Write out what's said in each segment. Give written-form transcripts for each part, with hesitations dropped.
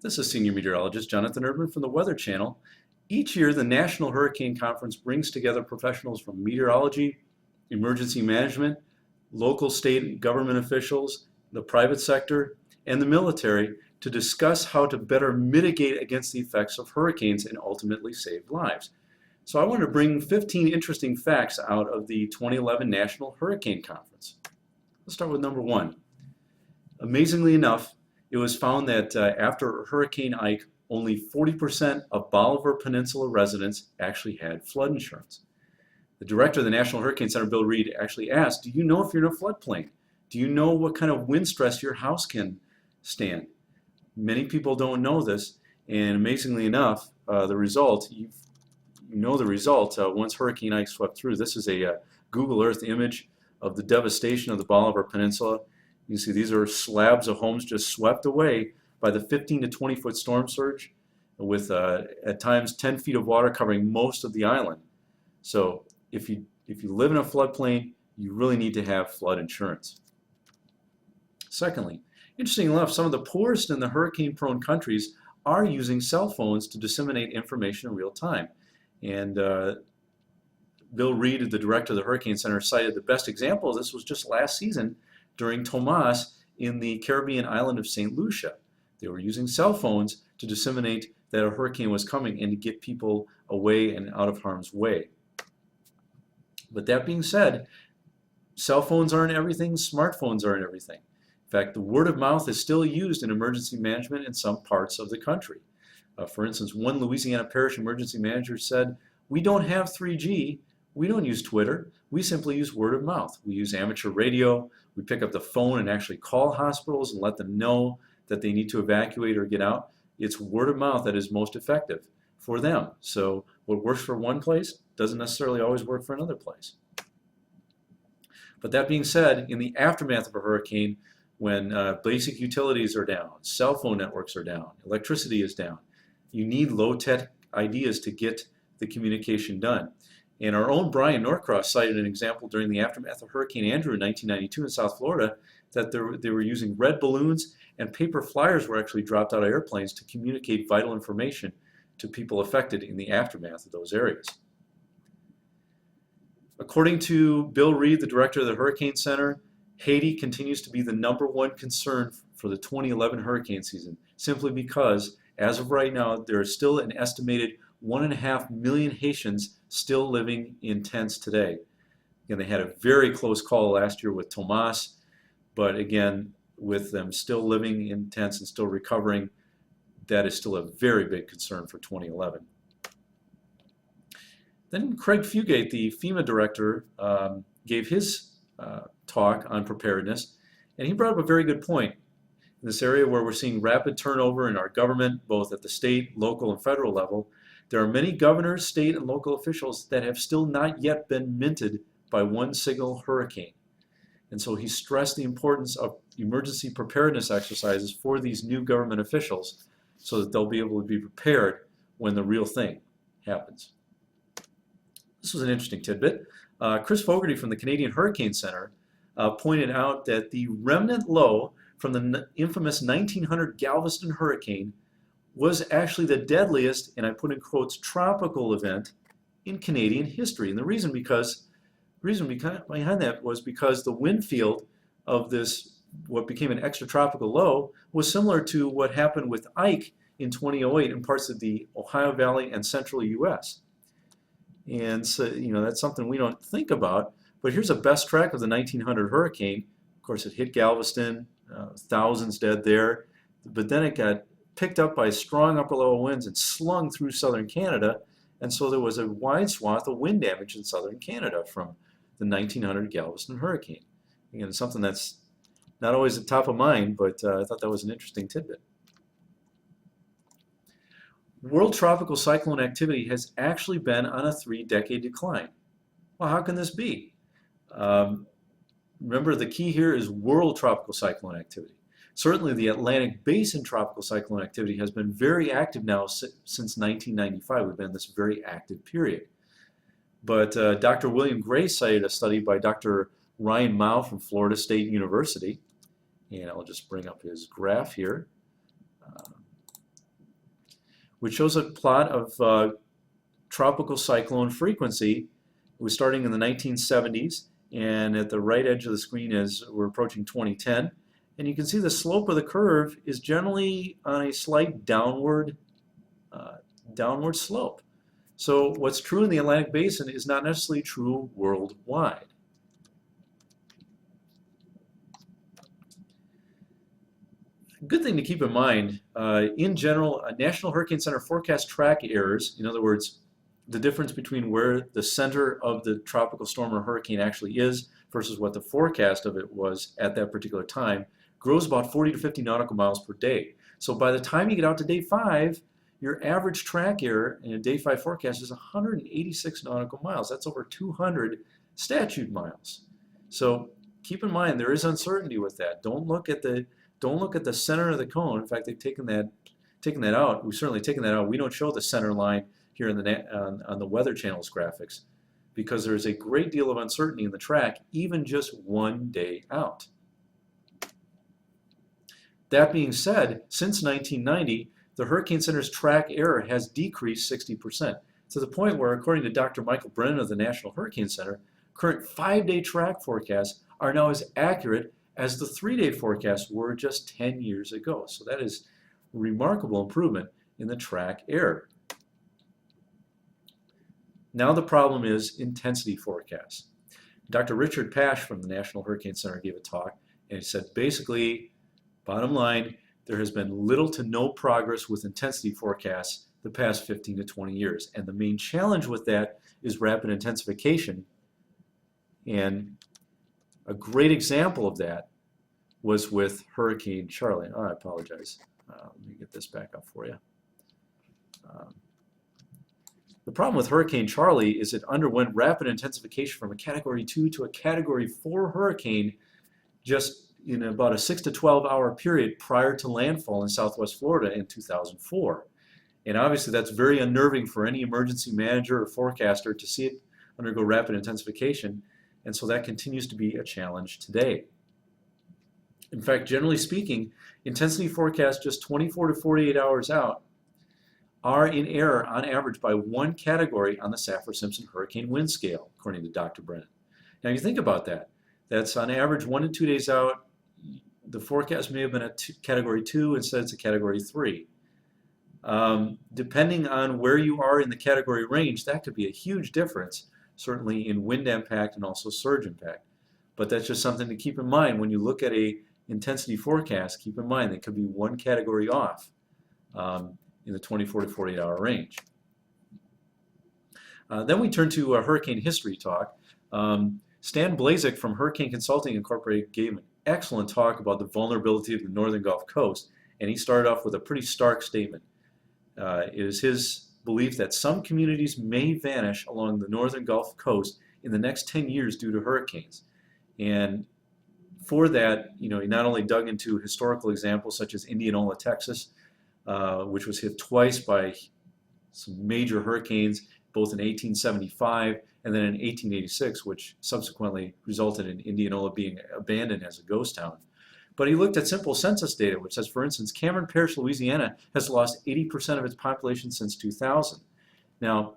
This is Senior Meteorologist Jonathan Urban from the Weather Channel. Each year, the National Hurricane Conference brings together professionals from meteorology, emergency management, local state government officials, the private sector, and the military to discuss how to better mitigate against the effects of hurricanes and ultimately save lives. So I want to bring 15 interesting facts out of the 2011 National Hurricane Conference. Let's start with number one. Amazingly enough, it was found that after Hurricane Ike, only 40% of Bolivar Peninsula residents actually had flood insurance. The director of the National Hurricane Center, Bill Reed, actually asked, do you know if you're in a floodplain? Do you know what kind of wind stress your house can stand? Many people don't know this, and amazingly enough, the result, you know the result once Hurricane Ike swept through. This is a Google Earth image of the devastation of the Bolivar Peninsula. You can see these are slabs of homes just swept away by the 15 to 20 foot storm surge with at times 10 feet of water covering most of the island. So if you live in a floodplain, you really need to have flood insurance. Secondly, interestingly enough, some of the poorest in the hurricane-prone countries are using cell phones to disseminate information in real time. And Bill Reed, the director of the Hurricane Center, cited the best example of this was just last season during Tomas in the Caribbean island of St. Lucia. They were using cell phones to disseminate that a hurricane was coming and to get people away and out of harm's way. But that being said, cell phones aren't everything, smartphones aren't everything. In fact, the word of mouth is still used in emergency management in some parts of the country. For instance, one Louisiana parish emergency manager said, "We don't have 3G, we don't use Twitter, we simply use word of mouth. We use amateur radio, we pick up the phone and actually call hospitals and let them know that they need to evacuate or get out. It's word of mouth that is most effective for them." So what works for one place doesn't necessarily always work for another place. But that being said, in the aftermath of a hurricane, when basic utilities are down, cell phone networks are down, electricity is down, you need low-tech ideas to get the communication done. And our own Brian Norcross cited an example during the aftermath of Hurricane Andrew in 1992 in South Florida that they were using red balloons and paper flyers were actually dropped out of airplanes to communicate vital information to people affected in the aftermath of those areas. According to Bill Reed, the director of the Hurricane Center, Haiti continues to be the #1 concern for the 2011 hurricane season, simply because, as of right now, there is still an estimated 1.5 million Haitians still living in tents today. Again, they had a very close call last year with Tomas, but again, with them still living in tents and still recovering, that is still a very big concern for 2011. Then Craig Fugate, the FEMA director, gave his talk on preparedness, and he brought up a very good point. In this area where we're seeing rapid turnover in our government, both at the state, local, and federal level, there are many governors, state, and local officials that have still not yet been minted by one single hurricane. And so he stressed the importance of emergency preparedness exercises for these new government officials so that they'll be able to be prepared when the real thing happens. This was an interesting tidbit. Chris Fogarty from the Canadian Hurricane Center pointed out that the remnant low from the infamous 1900 Galveston hurricane was actually the deadliest, and I put in quotes, tropical event in Canadian history. And the reason behind that was because the wind field of this, what became an extratropical low, was similar to what happened with Ike in 2008 in parts of the Ohio Valley and central U.S. And so, that's something we don't think about. But here's a best track of the 1900 hurricane. Of course, it hit Galveston, thousands dead there. But then it got picked up by strong upper-level winds and slung through southern Canada. And so there was a wide swath of wind damage in southern Canada from the 1900 Galveston hurricane. Again, it's something that's not always at top of mind, but I thought that was an interesting tidbit. World tropical cyclone activity has actually been on a 3-decade decline. Well, how can this be? Remember, the key here is world tropical cyclone activity. Certainly, the Atlantic Basin tropical cyclone activity has been very active now since 1995. We've been in this very active period. But Dr. William Gray cited a study by Dr. Ryan Mao from Florida State University. And I'll just bring up his graph here. which shows a plot of tropical cyclone frequency. It was starting in the 1970s, and at the right edge of the screen is we're approaching 2010. And you can see the slope of the curve is generally on a slight downward slope. So what's true in the Atlantic Basin is not necessarily true worldwide. Good thing to keep in mind, in general, National Hurricane Center forecast track errors, in other words, the difference between where the center of the tropical storm or hurricane actually is versus what the forecast of it was at that particular time, grows about 40 to 50 nautical miles per day. So by the time you get out to day 5, your average track error in a day 5 forecast is 186 nautical miles. That's over 200 statute miles. So keep in mind there is uncertainty with that. Don't look at the center of the cone. In fact, they've taken that out. We've certainly taken that out. We don't show the center line here on the Weather Channel's graphics because there's a great deal of uncertainty in the track, even just one day out. That being said, since 1990, the Hurricane Center's track error has decreased 60%, to the point where, according to Dr. Michael Brennan of the National Hurricane Center, current 5-day track forecasts are now as accurate as the 3-day forecasts were just 10 years ago. So that is remarkable improvement in the track error. Now the problem is intensity forecasts. Dr. Richard Pash from the National Hurricane Center gave a talk, and he said basically, bottom line, there has been little to no progress with intensity forecasts the past 15 to 20 years. And the main challenge with that is rapid intensification. And a great example of that was with Hurricane Charlie. Oh, I apologize. Let me get this back up for you. The problem with Hurricane Charlie is it underwent rapid intensification from a Category 2 to a Category 4 hurricane just in about a 6 to 12 hour period prior to landfall in Southwest Florida in 2004. And obviously that's very unnerving for any emergency manager or forecaster to see it undergo rapid intensification, and so that continues to be a challenge today. In fact, generally speaking, intensity forecasts just 24 to 48 hours out are in error on average by 1 category on the Saffir-Simpson Hurricane Wind Scale, according to Dr. Brennan. Now you think about that. That's on average 1 to 2 days out. The forecast may have been a Category 2, instead it's a Category 3. Depending on where you are in the category range, that could be a huge difference, certainly in wind impact and also surge impact. But that's just something to keep in mind when you look at a intensity forecast. Keep in mind that could be 1 category off in the 24 to 48 hour range. Then we turn to a hurricane history talk. Stan Blazek from Hurricane Consulting Incorporated gave an excellent talk about the vulnerability of the northern Gulf Coast, and he started off with a pretty stark statement. It is his belief that some communities may vanish along the northern Gulf Coast in the next 10 years due to hurricanes. And for that, he not only dug into historical examples such as Indianola, Texas, which was hit twice by some major hurricanes, both in 1875 and then in 1886, which subsequently resulted in Indianola being abandoned as a ghost town. But he looked at simple census data, which says, for instance, Cameron Parish, Louisiana, has lost 80% of its population since 2000. Now,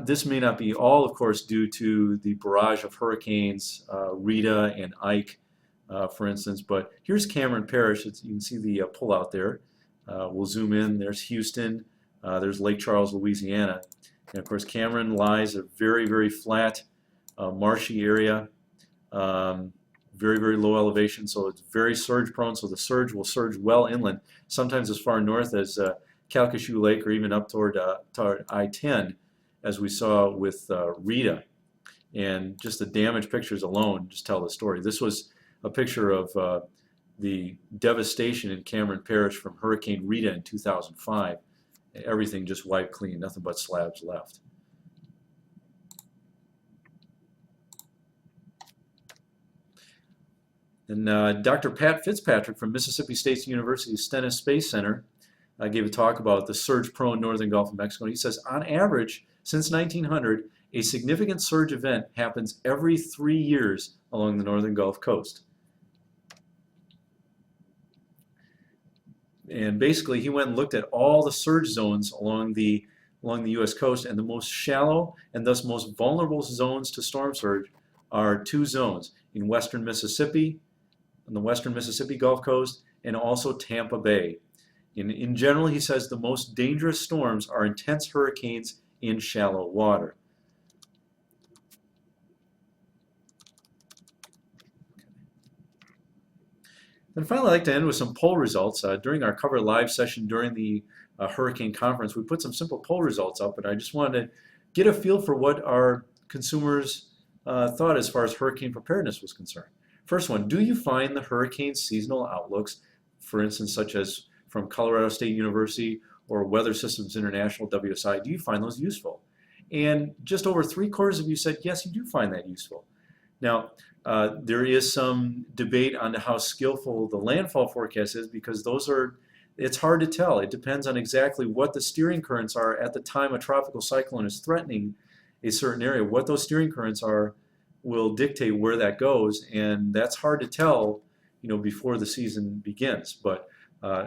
this may not be all, of course, due to the barrage of hurricanes, Rita and Ike, for instance, but here's Cameron Parish. You can see the pullout there. We'll zoom in. There's Houston. There's Lake Charles, Louisiana. And of course, Cameron lies a very, very flat, marshy area, very, very low elevation, so it's very surge prone, so the surge will surge well inland, sometimes as far north as Calcasieu Lake or even up toward I-10, as we saw with Rita. And just the damage pictures alone just tell the story. This was a picture of the devastation in Cameron Parish from Hurricane Rita in 2005. Everything just wiped clean, nothing but slabs left. And Dr. Pat Fitzpatrick from Mississippi State University Stennis Space Center gave a talk about the surge-prone northern Gulf of Mexico. And he says, on average, since 1900, a significant surge event happens every 3 years along the northern Gulf Coast. And basically, he went and looked at all the surge zones along the U.S. coast, and the most shallow and thus most vulnerable zones to storm surge are two zones in western Mississippi, on the western Mississippi Gulf Coast, and also Tampa Bay. In general, he says the most dangerous storms are intense hurricanes in shallow water. And finally, I'd like to end with some poll results. During our Cover Live session during the hurricane conference, we put some simple poll results up, and I just wanted to get a feel for what our consumers thought as far as hurricane preparedness was concerned. First one, do you find the hurricane seasonal outlooks, for instance, such as from Colorado State University or Weather Systems International, WSI, do you find those useful? And just over 3/4 of you said, yes, you do find that useful. Now, there is some debate on how skillful the landfall forecast is, because it's hard to tell. It depends on exactly what the steering currents are at the time a tropical cyclone is threatening a certain area. What those steering currents are will dictate where that goes, and that's hard to tell, before the season begins. But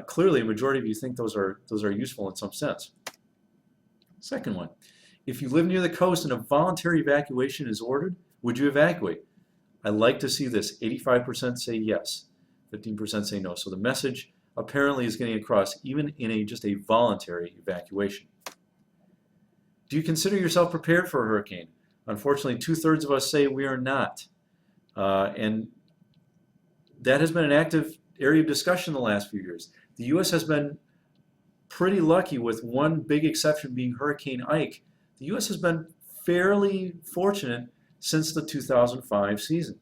clearly, a majority of you think those are useful in some sense. Second one, if you live near the coast and a voluntary evacuation is ordered, would you evacuate? I like to see this. 85% say yes, 15% say no. So the message apparently is getting across even in just a voluntary evacuation. Do you consider yourself prepared for a hurricane? Unfortunately, 2/3 of us say we are not. And that has been an active area of discussion the last few years. The U.S. has been pretty lucky, with one big exception being Hurricane Ike. The U.S. has been fairly fortunate since the 2005 season.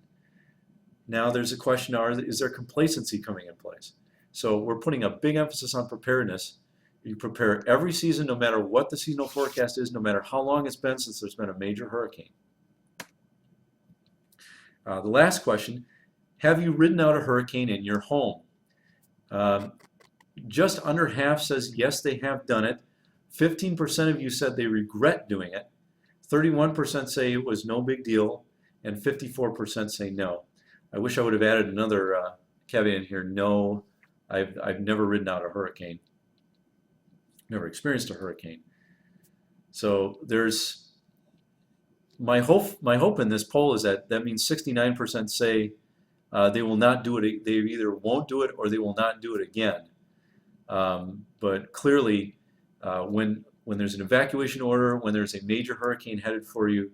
Now there's a question, is there complacency coming in place? So we're putting a big emphasis on preparedness. You prepare every season, no matter what the seasonal forecast is, no matter how long it's been since there's been a major hurricane. The last question, have you ridden out a hurricane in your home? Just under half says yes, they have done it. 15% of you said they regret doing it. 31% say it was no big deal, and 54% say no. I wish I would have added another caveat in here. No, I've never ridden out a hurricane. Never experienced a hurricane. So there's my hope in this poll is that means 69% say they will not do it. They either won't do it or they will not do it again. But clearly, when there's an evacuation order, when there's a major hurricane headed for you,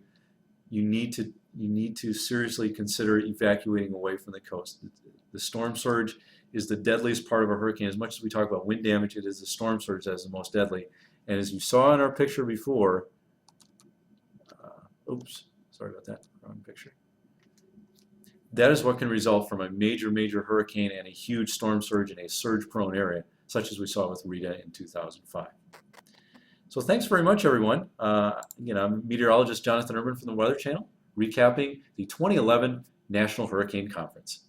you need to seriously consider evacuating away from the coast. The storm surge is the deadliest part of a hurricane. As much as we talk about wind damage, it is the storm surge that is the most deadly. And as you saw in our picture before, oops, sorry about that, wrong picture. That is what can result from a major hurricane and a huge storm surge in a surge-prone area, such as we saw with Rita in 2005. So thanks very much, everyone. I'm meteorologist Jonathan Urban from the Weather Channel, recapping the 2011 National Hurricane Conference.